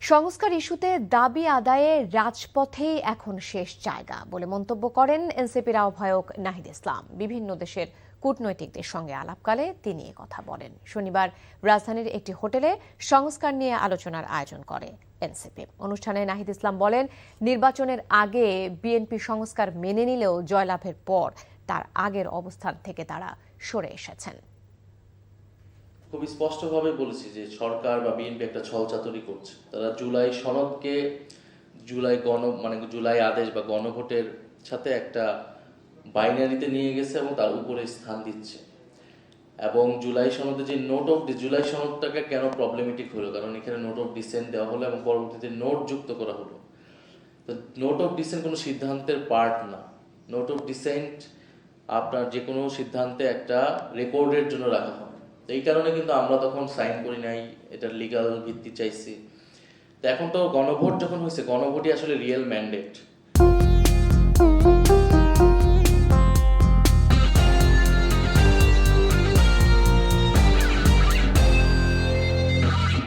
সংস্কার ইস্যুতে দাবি আদায়ে রাজপথেই এখন শেষ জায়গা বলে মন্তব্য করেন এনসিপির আহ্বায়ক নাহিদ ইসলাম। বিভিন্ন দেশের কূটনৈতিকদের সঙ্গে আলাপকালে তিনি কথা বলেন। শনিবার রাজধানীর একটি হোটেলে সংস্কার নিয়ে আলোচনার আয়োজন করে এনসিপি। অনুষ্ঠানে নাহিদ ইসলাম বলেন, নির্বাচনের আগে বিএনপি সংস্কার মেনে নিলেও জয়লাভের পর তার আগের অবস্থান থেকে তারা সরে এসেছেন। খুব স্পষ্টভাবে বলেছি যে সরকার বা বিএনপি একটা ছলচাতুরি করছে। তারা জুলাই সনদকে জুলাই আদেশ বা গণভোটের সাথে একটা বাইনারিতে নিয়ে গেছে এবং তার উপরে স্থান দিচ্ছে। এবং জুলাই সনদে যে জুলাই সনদটাকে কেন প্রবলেমেটিক হলো, কারণ এখানে নোট অফ ডিসেন্ট দেওয়া হলো এবং পরবর্তীতে নোট যুক্ত করা হলো। তো নোট অফ ডিসেন্ট কোনো সিদ্ধান্তের পার্ট না। নোট অফ ডিসেন্ট আপনার যে কোনো সিদ্ধান্তে একটা রেকর্ডের জন্য রাখা হয়। তো এই কারণে কিন্তু আমরা তখন সাইন করি নাই, এটার লিগাল ভিত্তি চাইছি। তো এখন তো গণভোট যখন হয়েছে, গণভোটই আসলে রিয়েল ম্যান্ডেট।